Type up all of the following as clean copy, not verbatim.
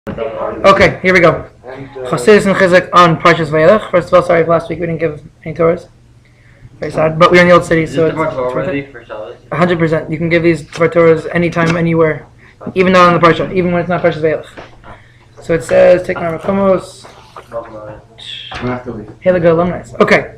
Okay, here we go. Chassidus and Chizzuk on Parsha's VaYelech. First of all, sorry if last week we didn't give any Torahs. Very sad, but we're in the old city, so it's ready for Shabbos? 100%. You can give these Torahs anytime, anywhere, even not on the Parsha, even when it's not Parsha's VaYelech. So it says, take our Makomos. Okay.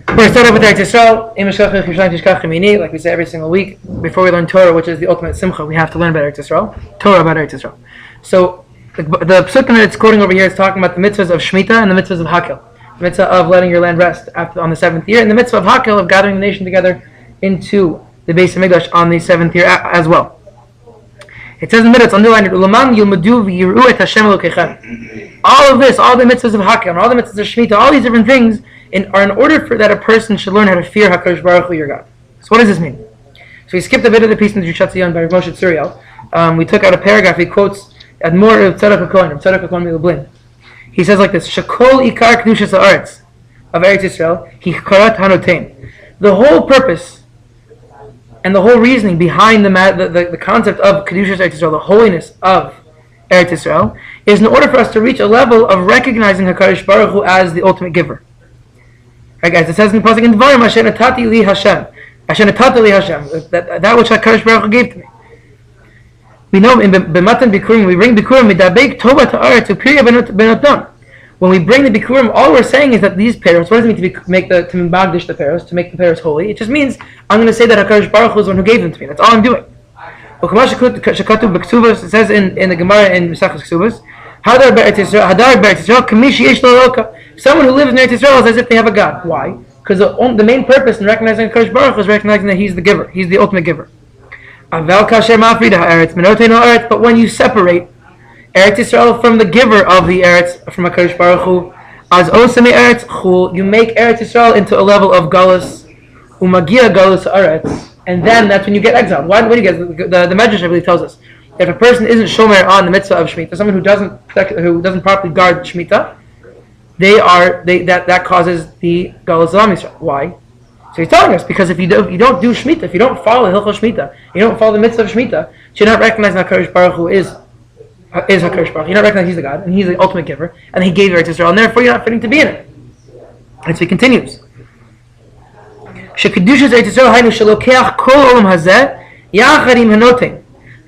We're going to start off with Eretz Yisrael. Like we say every single week, before we learn Torah, which is the ultimate simcha, we have to learn about Eretz Yisrael. Torah about Eretz Yisrael. So the psukim that it's quoting over here is talking about the mitzvahs of Shemitah and the mitzvahs of Hakel. The mitzvah of letting your land rest on the 7th year, and the mitzvah of Hakel, of gathering the nation together into the Beis HaMikdash on the 7th year as well. It says in the middle, it's underlined, all of this, all the mitzvahs of Hakel, and all the mitzvahs of Shemitah, all these different things are in order for that a person should learn how to fear HaKadosh Baruch Hu, your God. So what does this mean? So we skipped a bit of the piece in the Drishat Tziyon by Moshe Tzuriel. We took out a paragraph. He quotes Admor of Tzedek HaKohen Milublin. He says like this: Shekol ikar kedushas haaretz of Eretz Yisrael hi karat hanotein. The whole purpose and the whole reasoning behind the concept of kedushas Eretz Yisrael, the holiness of Eretz Yisrael, is in order for us to reach a level of recognizing HaKadosh Baruch Hu as the ultimate giver. Right, guys, it says in the pasuk in Dvarim, Asher natati li Hashem, Asher natati li Hashem, that which HaKadosh Baruch Hu gave to me. We know in B'matan Bikurim, we bring Bikurim midabek tova ta'aretz u'pirya benotam. When we bring the Bikurim, all we're saying is that these peros, what does it mean to make the peros, to make the peros holy? It just means I'm going to say that HaKadosh Baruch Hu is the one who gave them to me. That's all I'm doing. It says in the Gemara in Mesachos Ksubos, Hadar Be'eretz Yisrael, kamish yesh lo eloka. Someone who lives in Eretz Yisrael is as if they have a God. Why? Because the main purpose in recognizing HaKadosh Baruch Hu is recognizing that He's the giver. He's the ultimate giver. But when you separate Eretz Yisrael from the giver of the Eretz, from HaKadosh Baruch Hu, as osame Eretz chul, you make Eretz Yisrael into a level of galus, umagia galus Eretz, and then that's when you get exiled. Why do you get the Medrash? I believe tells us if a person isn't shomer on the mitzvah of Shemitah, someone who doesn't properly guard Shemitah, that causes the galus of Yisrael. Why? So he's telling us, because if you don't do Shemitah, if you don't follow the Hilchos Shemitah, you don't follow the mitzvah of Shemitah, so you're not recognizing that HaKadosh Baruch Hu is HaKadosh Baruch Hu. You're not recognizing He's the God, and He's the ultimate giver, and He gave Eretz Yisrael, and therefore you're not fitting to be in it. And so he continues. The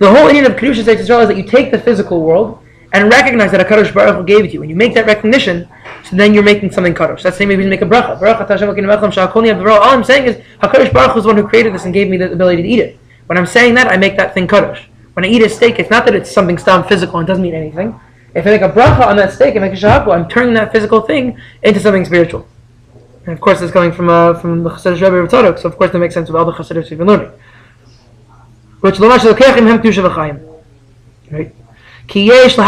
whole idea of Kedushas Eretz Yisrael is that you take the physical world and recognize that HaKadosh Baruch Hu gave it to you. When you make that recognition, so then you're making something kadosh. That's the same way we make a bracha. All I'm saying is HaKadosh Baruch Hu is the one who created this and gave me the ability to eat it. When I'm saying that, I make that thing kadosh. When I eat a steak, it's not that it's something physical and doesn't mean anything. If I make a bracha on that steak and make a shahaku, I'm turning that physical thing into something spiritual. And of course, it's coming from the Chassidus Rebbe of Tzadok, so of course that makes sense with all the Chassidus we've been learning. Which right? Everything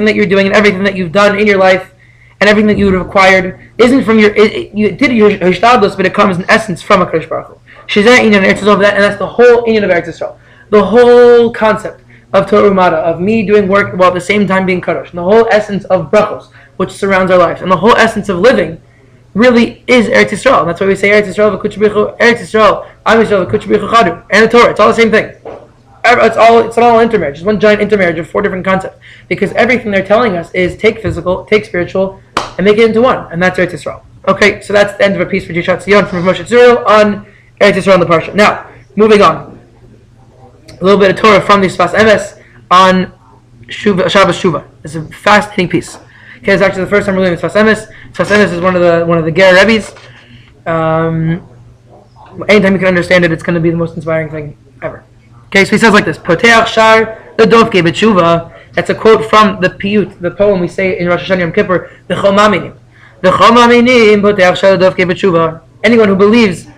that you're doing and everything that you've done in your life and everything that you've acquired isn't from you did your Hishtados, but it comes in essence from HaKadosh Baruch Hu. And that's the whole inyan of Eretz Yisrael. The whole concept of Torah Umada, of me doing work while at the same time being Kadosh, and the whole essence of brachos, which surrounds our lives, and the whole essence of living really is Eretz Yisrael. And that's why we say Eretz Yisrael, Eretz Yisrael, Am Yisrael, Chadu, and the Torah. It's all the same thing. It's all intermarriage. It's one giant intermarriage of 4 different concepts. Because everything they're telling us is take physical, take spiritual, and make it into one. And that's Eretz Yisrael. Okay, so that's the end of a piece for Drishat Tziyon from Moshe Tzuriel on Eretz Yisrael and the Parsha. Now, moving on. A little bit of Torah from the Sfas Emes on Shabbos Shuva. It's a fascinating piece. Okay, it's actually the first time we're learning Sfas Emes. Sfas Emes is one of the Ger Rebbe's. Anytime you can understand it, it's going to be the most inspiring thing ever. Okay, so he says like this: Poteach Shar Ledovke B'Tshuva. That's a quote from the Piyut, the poem we say in Rosh Hashanah Yom Kippur. V'chol ma'aminim Poteach Shar Ledovke B'Tshuva. Anyone who believes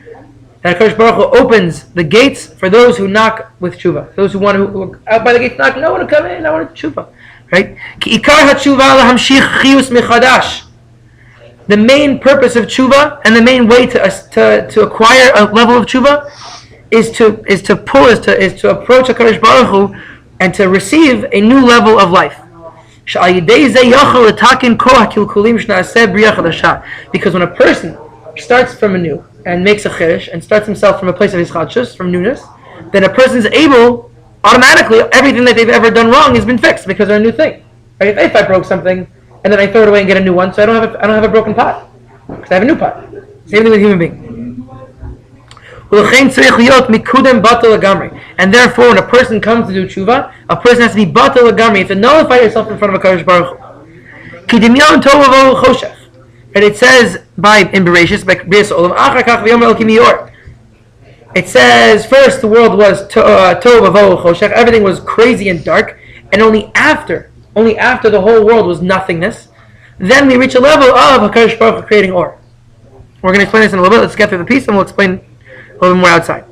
that HaKadosh Baruch Hu opens the gates for those who knock with tshuva, those who want to out by the gates knock, no one to come in, I want to tshuva, right? Ki ikar hatshuva lahamshich chiyus michadash. The main purpose of tshuva and the main way to acquire a level of tshuva is to approach HaKadosh Baruch Hu and to receive a new level of life. Because when a person starts from anew and makes a chiddush and starts himself from a place of his chadshus, from newness, then a person's able, automatically, everything that they've ever done wrong has been fixed because they're a new thing. Right? If I broke something and then I throw it away and get a new one, so I don't have a broken pot because I have a new pot. Same thing with a human being. And therefore, when a person comes to do tshuva, a person has to be batal lagamri. You have to nullify yourself in front of a Kadosh Baruch Hu. And it says in Bereshis, it says first the world was tohu vavohu choshech. Everything was crazy and dark, and only after the whole world was nothingness, then we reach a level of HaKadosh Baruch Hu creating or. We're going to explain this in a little bit. Let's get through the piece and we'll explain a little bit more outside.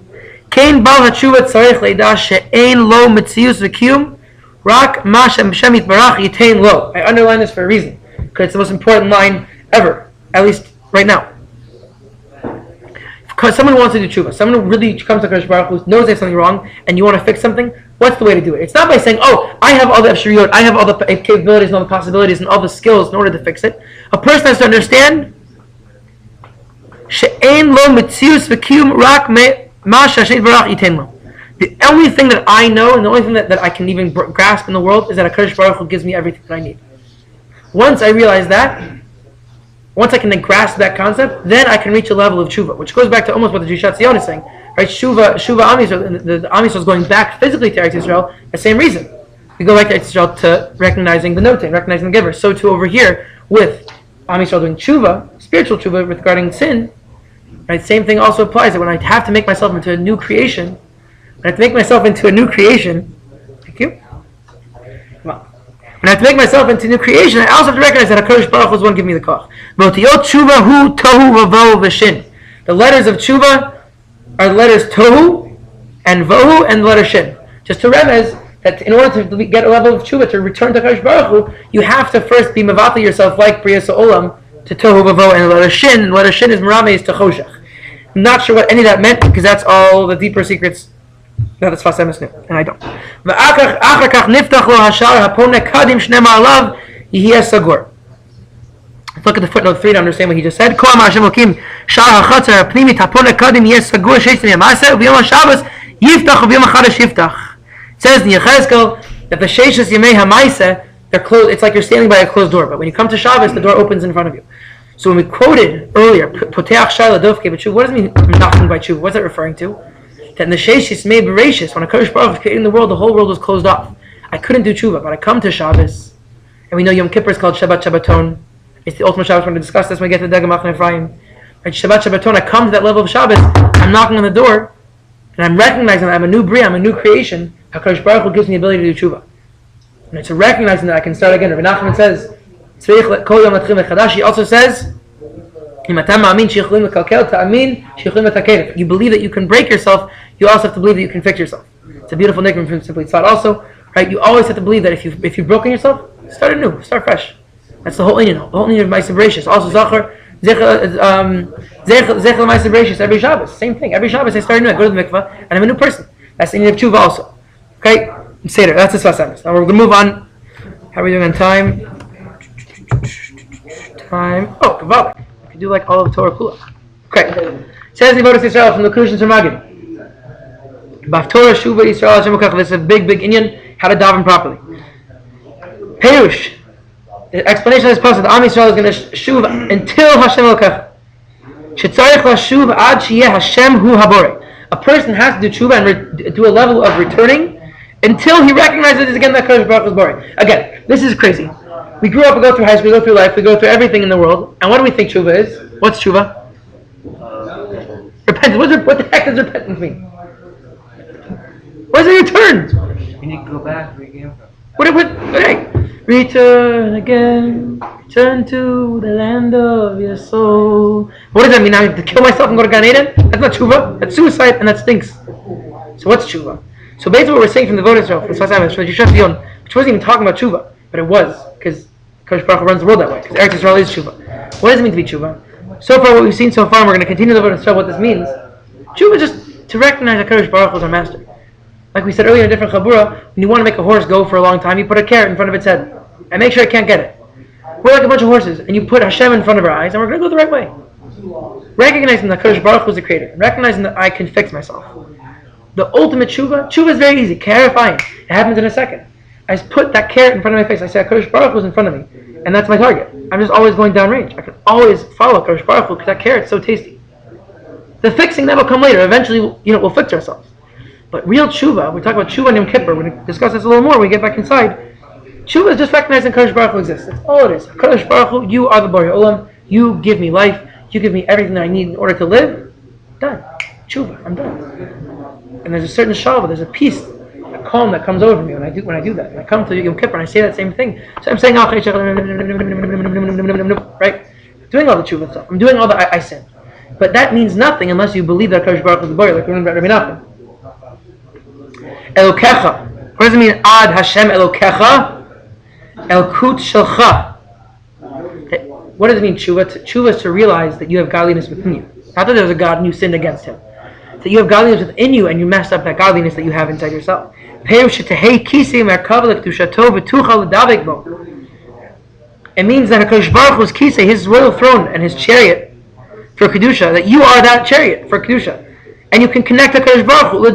Kain bal hatshuva tzarich leida she'ein lo mitzius v'kiyum rak ma Hashem yitbarach yitain lo. I underline this for a reason, because it's the most important line ever, at least right now. Because someone wants to do tshuva, someone who really comes to HaKadosh Baruch Hu, knows they have something wrong, and you want to fix something, what's the way to do it? It's not by saying, oh, I have all the Chariot, I have all the capabilities and all the possibilities and all the skills in order to fix it. A person has to understand she'ein lo mitzius v'kiyum rak ma Hashem yitbarach yitain lo. The only thing that I know and the only thing that I can even grasp in the world is that HaKadosh Baruch Hu gives me everything that I need. Once I realize that, once I can then grasp that concept, then I can reach a level of tshuva, which goes back to almost what the Drishat Tziyon is saying. Right? Shuva Am Yisrael, the Am Yisrael is going back physically to Eretz Yisrael, the same reason. We go back to Eretz Yisrael to recognizing the note, recognizing the giver. So too over here with Am Yisrael doing tshuva, spiritual tshuva regarding sin, right? Same thing also applies that when I have to make myself into a new creation, thank you. Come on. When I have to make myself into new creation, I also have to recognize that HaKadosh Baruch Hu is one give me the koch. The letters of tshuva are the letters tohu and vohu and the letter shin. Just to remez that in order to get a level of tshuva, to return to HaKadosh Baruch Hu, you have to first be mevatel yourself like Bria Olam to tohu vavohu and the letter shin. And the letter shin is merameis to choshech. I'm not sure what any of that meant because that's all the deeper secrets that the Sfas Emes knew, and I don't. Look at the footnote 3 to understand what he just said. It says in Yechezkel that the Sheishes Yemei HaMaaseh, they're closed. It's like you're standing by a closed door, but when you come to Shabbos, the door opens in front of you. So when we quoted earlier, Poteach Shai Ladovke B'Tshuva, what does it mean knocking by Tshuva? What's that referring to? That in the Sheishis made Bereshis, when HaKadosh Baruch Hu was creating the world was closed off. I couldn't do tshuva, but I come to Shabbos, and we know Yom Kippur is called Shabbat Shabbaton. It's the ultimate Shabbos. We're going to discuss this when we get to Degel, Machane, Ephrayim. Right, Shabbat Shabbaton, I come to that level of Shabbos, I'm knocking on the door, and I'm recognizing that I'm a new Bria, I'm a new creation. HaKadosh Baruch Hu gives me the ability to do tshuva. And it's recognizing that I can start again. Rabbi Nachman says, he also says, you believe that you can break yourself, you also have to believe that you can fix yourself. It's a beautiful nickname from Simply Tzad also, right? You always have to believe that if you've broken yourself, start anew, start fresh. That's the whole inyan of Ma'aseh Bereshis. Also Zechel Ma'aseh Bereshis every Shabbos. Same thing. Every Shabbos I start anew, I go to the mikvah, and I'm a new person. That's the inyan of tshuva also. Okay? Seder. That's the Sfas Emes. Now we're going to move on. How are we doing on time? Oh, VaYelech. You do like all of Torah Kula. Okay. It says in Avodas Yisrael from the Kushins Ramagin. Baftorah Shuva Yisrael Hashem Ukach. This is a big inyan. How to daven properly. Perush. The explanation of this passage. The Am Yisrael is going to shuv until Hashem Ukach. Shetzarich la shuv ad sheyeh Hashem hu habore. A person has to do tshuva and do a level of returning until he recognizes again that HaKadosh Baruch Hu is boring. Again, this is crazy. We grew up, we go through high school, we go through life, we go through everything in the world. And what do we think tshuva is? What's tshuva? Repentance. What the heck does repentance mean? What is a return? You need to go back where you came from. Hey, return again, return to the land of your soul. What does that mean? I have to kill myself and go to Gan Eden? That's not tshuva. That's suicide, and that stinks. So what's tshuva? So basically what we're saying from the Avodas, from Sfas Emes, from Tziyon, which wasn't even talking about tshuva, but it was, because Kadosh Baruch Hu runs the world that way, because Eretz Yisrael is tshuva. What does it mean to be tshuva? So far what we've seen so far, and we're going to continue the Avodas, what this means. Tshuva is just to recognize that Kadosh Baruch Hu is our master. Like we said earlier in a different chabura, when you want to make a horse go for a long time, you put a carrot in front of its head, and make sure it can't get it. We're like a bunch of horses, and you put Hashem in front of our eyes, and we're going to go the right way. Recognizing that Kadosh Baruch Hu is the creator, and recognizing that I can fix myself. the ultimate tshuva is very easy. Clarifying. It happens in a second. I just put that carrot in front of my face. I say, HaKadosh Baruch Hu is in front of me. And that's my target. I'm just always going downrange. I can always follow HaKadosh Baruch Hu because that carrot's so tasty. The fixing, that'll come later. Eventually, we'll fix ourselves. But real tshuva, we talk about tshuva and Yom Kippur. We're going to discuss this a little more when we get back inside. Tshuva is just recognizing HaKadosh Baruch Hu exists. That's all it is. HaKadosh Baruch Hu, you are the Borei Olam. You give me life. You give me everything that I need in order to live. Done. Tshuva. I'm done. And there's a certain shalva, there's a peace, a calm that comes over me when I do that. When I come to Yom Kippur and I say that same thing. So I'm saying, right? Doing all the tshuva stuff. I'm doing all the I sin. But that means nothing unless you believe that HaKadosh Baruch Hu is the Borei, like we remember Rabbi Nachman. Elokecha. What does it mean? Ad Hashem Elokecha? Elkut Shelcha. What does it mean, tshuva? Tshuva is to realize that you have godliness within you. Not that there's a God and you sinned against him. That you have godliness within you and you messed up that godliness that you have inside yourself. It means that HaKadosh Baruch Hu's kisei, his royal throne and his chariot for Kedusha, that you are that chariot for Kedusha. And you can connect HaKadosh Baruch Hu.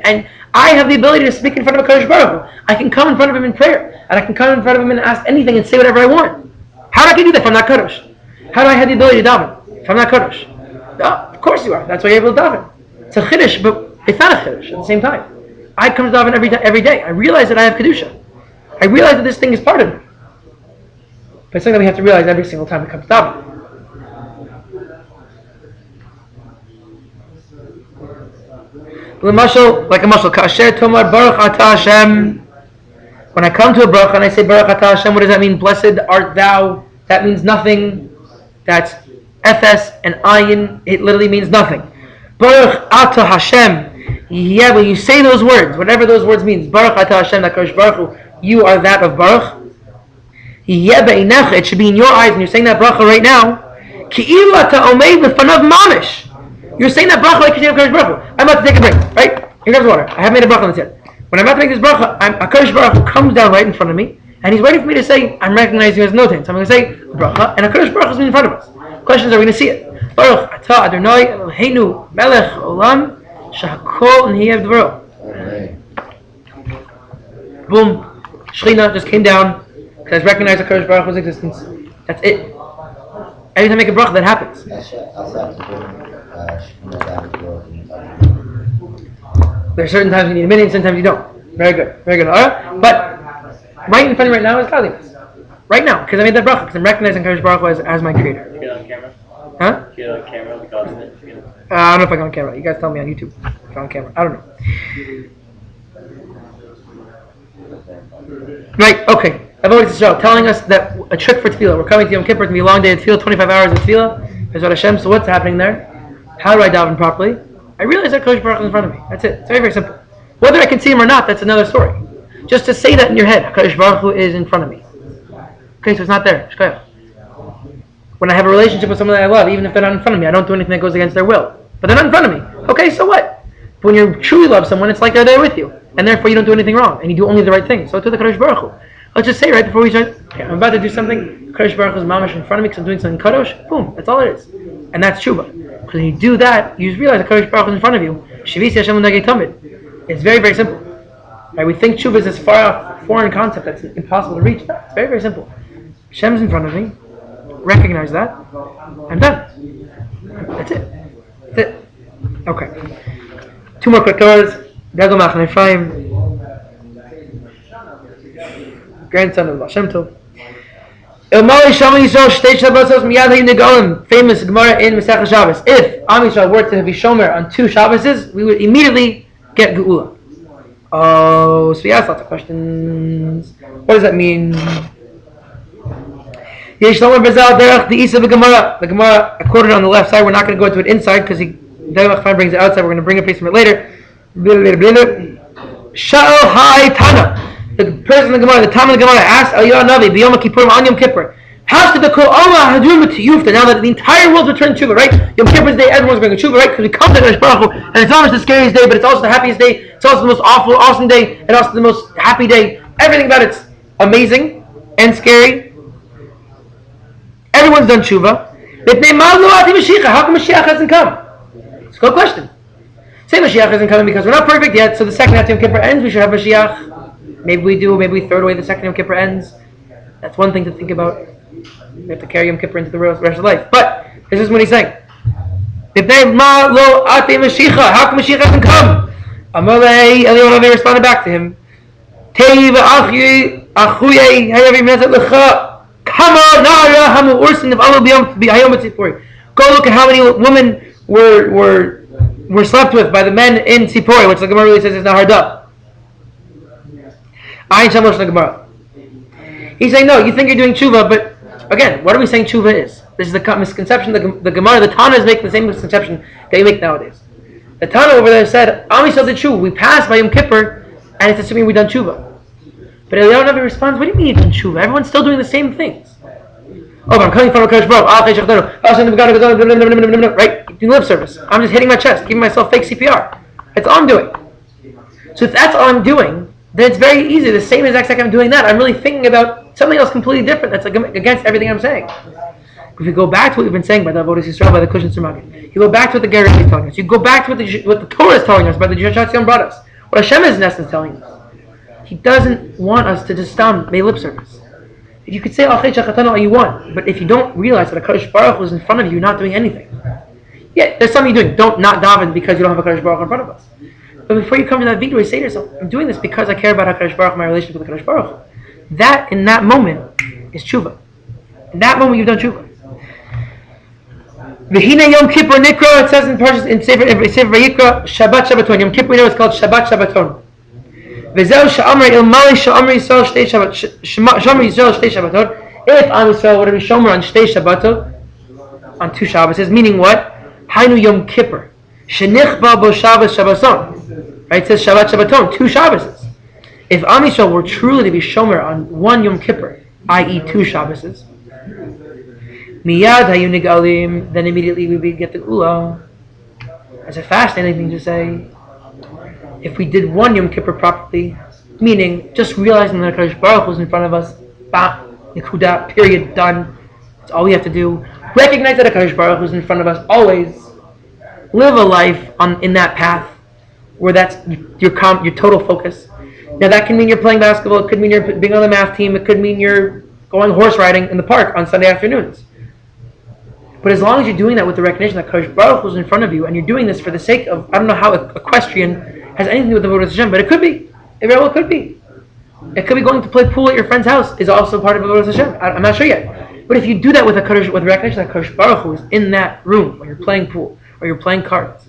And I have the ability to speak in front of HaKadosh Baruch Hu. I can come in front of him in prayer. And I can come in front of him and ask anything and say whatever I want. How do I do that if I'm not Kadosh? How do I have the ability to daven if I'm not Kadosh? Of course you are. That's why you're able to daven. It's a chiddush, but it's not a chiddush at the same time. I come to daven every day. I realize that I have Kedusha. I realize that this thing is part of me. But it's something that we have to realize every single time we come to daven. Like a muscle. Kasher tomar baruch atah Hashem. When I come to a bracha and I say Baruch Atah Hashem, what does that mean? Blessed art thou. That means nothing. That's Ephes and Ayin. It literally means nothing. Baruch Atah Hashem. Yeah, when you say those words, whatever those words means, Baruch Atah Hashem, HaKadosh Baruch Hu, you are that of Baruch. It should be in your eyes when you're saying that bracha right now. Ki'ilu ata omeid lefanav mamish. You're saying that bracha like you're saying HaKadosh Baruch Hu. I'm about to take a break, right? Here comes water. I have made a bracha on this yet. When I'm about to make this bracha, HaKadosh Baruch Hu comes down right in front of me, and he's waiting for me to say, I'm recognizing you as notain. So I'm going to say bracha, and HaKadosh Baruch Hu is in front of us. Questions are we going to see it? Baruch atah Adonai Eloheinu Melech Olam Shahakol Nihyev Dvaro. Boom. Shechina just came down because recognized HaKadosh Baruch Hu's existence. That's it. Every time I make a bracha, that happens. There's certain times you need a minute, sometimes you don't. Very good. Alright? But right in front of me right now is godliness. Right now, because I made that bracha, because I'm recognizing HaKadosh Baruch Hu as my creator. You get on camera? Huh? You get on camera, the godliness? I don't know if I go on camera. You guys tell me on YouTube if I'm on camera. I don't know. Right, okay. Avodas Yisrael telling us that a trick for tefillah. We're coming to Yom Kippur. It's going to be a long day of tefillah, 25 hours of tefillah. Bezrat Hashem. So what's happening there? How do I daven properly? I realize that HaKadosh Baruch Hu is in front of me. That's it. It's very, very simple. Whether I can see him or not, that's another story. Just to say that in your head, HaKadosh Baruch Hu is in front of me. Okay, so it's not there. Shkoyach. When I have a relationship with someone that I love, even if they're not in front of me, I don't do anything that goes against their will. But they're not in front of me. Okay, so what? But when you truly love someone, it's like they're there with you. And therefore you don't do anything wrong. And you do only the right thing. So to the HaKadosh Baruch Hu. Let's just say right before we start, okay, I'm about to do something, HaKadosh Baruch Hu is mamash in front of me because I'm doing something kadosh. Boom, that's all it is. And that's tshuva. Because when you do that, you just realize HaKadosh Baruch Hu is in front of you. Shivisi Hashem L'nagei Tamid. It's very, very simple. Right? We think tshuva is this far off foreign concept that's impossible to reach. No, it's very, very simple. Hashem's in front of me. Recognize that. I'm done. That's it. That's it. Okay. Two more quick words. Degel Machane Ephrayim, grandson of Hashem Tov. Famous Gemara in Masechah Shabbos. If Am Yisrael were to be shomer on 2 Shabboses, we would immediately get Geula. Oh, so we asked lots of questions. What does that mean? The Gemara quoted on the left side. We're not going to go into it inside because Degel brings it outside. We're going to bring a piece from it later. Sha'al Hai Tana. The person in the Gemara, the Talmud of the Gemara asked Eliyahu Navi, B'Yom Kippur, on Yom Kippur, how should the Kol Alma Hadrum T'Yufta, now that the entire world's returned to Tshuva, right? Yom Kippur's day, everyone's going to Tshuva, right? Because we come to HaKadosh Baruch Hu, and it's not just the scariest day, but it's also the happiest day, it's also the most awesome day, and also the most happy day. Everything about it's amazing and scary. Everyone's done Tshuva. How come Mashiach hasn't come? It's a good question. Say Mashiach isn't coming because we're not perfect yet, so the second half of Yom Kippur ends, we should have Mashiach. Maybe we do, maybe we throw it away the second Yom Kippur ends. That's one thing to think about. We have to carry Yom Kippur into the rest of life. But this is what he's saying. How come Mashiach hasn't come? Amalei Eliyahu responded back to him. Come on, Nahrda, Hamu Ursin of Alu B'Hayom Tzipori. Go look at how many women were slept with by the men in Tzipori, which the Gemara really says is Nahrda. Ayin Shalosh Gemara. He's saying, no, you think you're doing tshuva, but again, what are we saying tshuva is? This is the misconception. The Gemara, the Tana is making the same misconception they make nowadays. The Tana over there said, Am Yisrael did tshuva. We passed by Yom Kippur, and it's assuming we've done tshuva. But Eliyahu Navi responds, what do you mean you've done tshuva? Everyone's still doing the same things. Oh, but I'm coming from a Kodesh Baruch. Right? Doing lip service. I'm just hitting my chest, giving myself fake CPR. That's all I'm doing. So if that's all I'm doing, then it's very easy. The same exact second I'm doing that, I'm really thinking about something else completely different that's against everything I'm saying. If you go back to what we've been saying by the Avodas Yisrael, by the Kushan Surmagin, you go back to what the Gerrit is telling us, you go back to what the Torah is telling us, by the Drishat Tziyon brought us, what Hashem is in essence telling us. He doesn't want us to just make lip service. If you could say all you want, but if you don't realize that a Kadosh Baruch Hu is in front of you, you're not doing anything. Yeah, there's something you're doing. Don't not daven because you don't have a Kadosh Baruch Hu in front of us. But before you come to that video, you say to yourself, I'm doing this because I care about HaKadosh Baruch Hu, my relationship with HaKadosh Baruch Hu. That, in that moment, is tshuva. In that moment, you've done tshuva. V'hina Yom Kippur Nikra, it says in Parsha, in Sefer VaYikra, Shabbat Shabbaton. Yom Kippur, we know it's called Shabbat Shabbaton. V'zeu sha'amri ilmali sha'amri Yisrael shtei Shabbaton. If Am Yisrael were to be shomer on shtei Shabbaton, on two Shabbos, meaning what? Hainu Yom Kippur. Shenichba bo Shabbos Shabbason. Right, it says Shabbat Shabbaton, two Shabbos. If Am Yisrael were truly to be shomer on one Yom Kippur, i.e. two Shabbos, miyad hayu nigalim, then immediately we would get the Geula. That's a fascinating thing to say. If we did one Yom Kippur properly, meaning just realizing that HaKadosh Baruch Hu was in front of us, nikuda, period, done. That's all we have to do. Recognize that HaKadosh Baruch Hu is in front of us always. Live a life in that path where that's your total focus. Now that can mean you're playing basketball, it could mean you're being on the math team, it could mean you're going horse riding in the park on Sunday afternoons. But as long as you're doing that with the recognition that Kadosh Baruch Hu is in front of you, and you're doing this for the sake of, I don't know how equestrian has anything to do with the Avodas Hashem, but it could be. It very well could be. It could be going to play pool at your friend's house is also part of Avodas Hashem. I'm not sure yet. But if you do that with recognition that Kadosh Baruch Hu is in that room when you're playing pool or you're playing cards,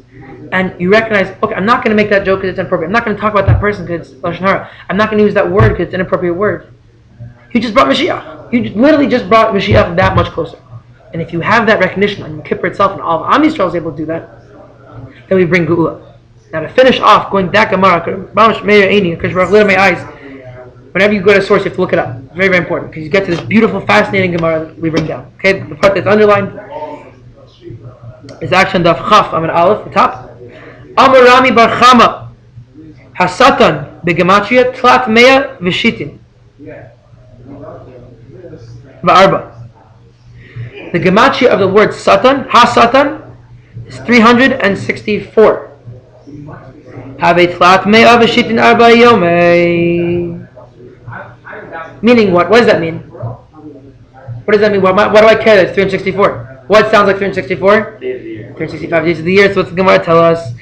and you recognize, okay, I'm not going to make that joke because it's inappropriate. I'm not going to talk about that person because it's Lashon Hara. I'm not going to use that word because it's an inappropriate word. You just brought Mashiach. You literally just brought Mashiach that much closer. And if you have that recognition on Kippur itself, and all of Am Yisrael is able to do that, then we bring Geula. Now to finish off, going that Gemara, my eyes. Whenever you go to a source, you have to look it up. It's very, very important because you get to this beautiful, fascinating Gemara that we bring down. Okay, the part that's underlined is actually on Daf Chaf Amid Aleph, the top. Amar Rami Bar Chama Hasatan begematria Tlat Mea Vishitin Va'arba. The gematria of the word Satan, Ha-Satan, is 364. Have a Tlat Mea Vishitin Arba Yomei. Meaning what? What does that mean? What does that mean? Why do I care that it's 364? What sounds like 364? 365 days of the year. So what's the Gemara tell us?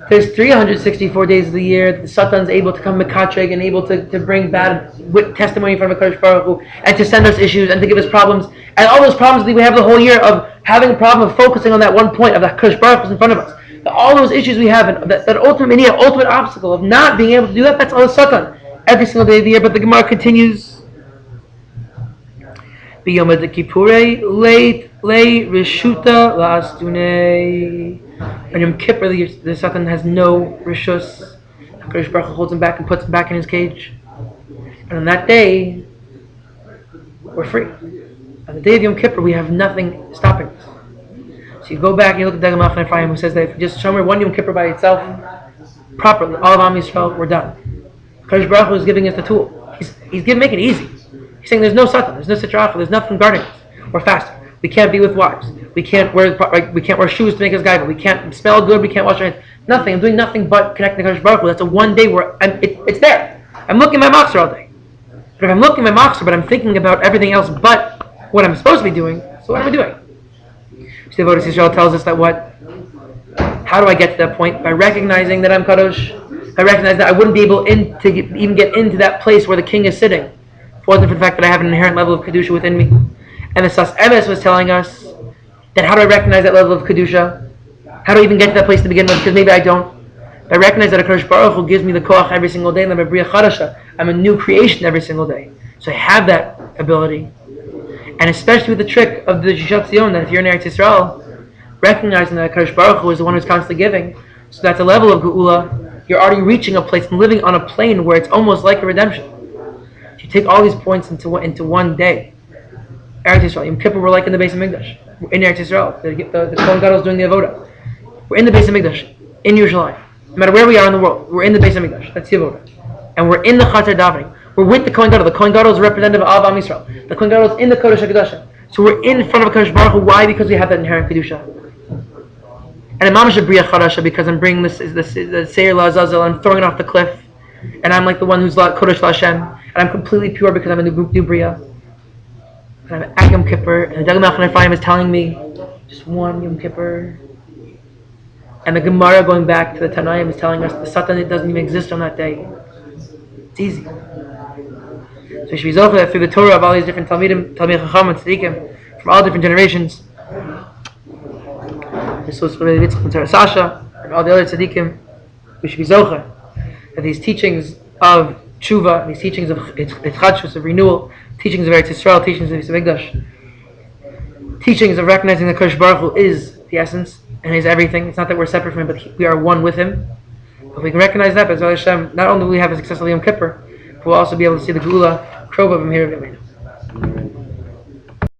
There's 364 days of the year that the Satan's able to come mekatreg and able to bring bad testimony in front of HaKadosh Baruch Hu and to send us issues and to give us problems. And all those problems that we have the whole year of having a problem of focusing on that one point of that HaKadosh Baruch Hu is in front of us. All those issues we have, and that ultimate obstacle of not being able to do that, that's all the Satan every single day of the year. But the Gemara continues. B'yom Kippurei late reshuta la'astunei. On Yom Kippur, the Satan has no rishus. HaKadosh Baruch Hu holds him back and puts him back in his cage. And on that day, we're free. On the day of Yom Kippur, we have nothing stopping us. So you go back and you look at Degel and Ephrayim, who says that if you just shomer one Yom Kippur by itself, properly, all of Am Yisrael, we're done. HaKadosh Baruch Hu is giving us the tool. He's making it easy. He's saying there's no Satan, there's no Sitra, there's nothing guarding us. We're faster. We can't be with wives. We can't wear shoes to make us gaiva. We can't smell good. We can't wash our hands. Nothing. I'm doing nothing but connecting to Kadosh Baruch Hu. That's a one day where it's there. I'm looking at my machzor all day. But if I'm looking at my machzor, but I'm thinking about everything else but what I'm supposed to be doing, so what am I doing? So Avodas Yisrael tells us that how do I get to that point? By recognizing that I'm kadosh. I recognize that I wouldn't be able to even get into that place where the king is sitting if it wasn't for the fact that I have an inherent level of kedusha within me. And the Sfas Emes was telling us that how do I recognize that level of kedusha? How do I even get to that place to begin with? Because maybe I don't. I recognize that Kadosh Baruch Hu gives me the koach every single day, and I'm a bria chadasha. I'm a new creation every single day. So I have that ability. And especially with the trick of the Tziyon, that if you're in Eretz Yisrael, recognizing that Kadosh Baruch Hu is the one who's constantly giving, so that's a level of Geula. You're already reaching a place and living on a plane where it's almost like a redemption. If you take all these points into one day, Eretz Yisrael, Yom Kippur, we're like in the base of Mikdash. We're in Eretz Yisrael. The Kohen Gadol is doing the Avodah. We're in the base of Mikdash, in Yerushalayim. No matter where we are in the world, we're in the base of Mikdash. That's the Avodah. And we're in the Chatzar davening. We're with the Kohen Gadol. The Kohen Gadol is a representative of Am Yisrael. The Kohen Gadol is in the Kodesh HaKadoshim. So we're in front of Kadosh Baruch Hu. Why? Because we have that inherent kedusha. And I'm mamash a bria chadasha because I'm bringing the Seir LaAzazel. I'm throwing it off the cliff, and I'm like the one who's Kodesh LaHashem, and I'm completely pure because I'm a new bria. And I'm at Yom Kippur, and the Degel and Ephrayim is telling me just one Yom Kippur. And the Gemara going back to the Tanaim is telling us the Satan doesn't even exist on that day. It's easy. So you should be zocheh that through the Torah of all these different Talmid Chacham and Tzadikim from all different generations. This was for the Yitzchak and Sarah Sasha and all the other Tzadikim. We should be zocheh that these teachings of Tshuva, these teachings of Chadshus, of renewal, teachings of Eretz Yisrael, teachings of Mikdash, teachings of recognizing that Kadosh Baruch Hu is the essence and He's everything. It's not that we're separate from Him, but we are one with Him. If we can recognize that, B'ezras Hashem, not only will we have a successful Yom Kippur, but we'll also be able to see the Geula, Krova, B'mehir V'yameinu.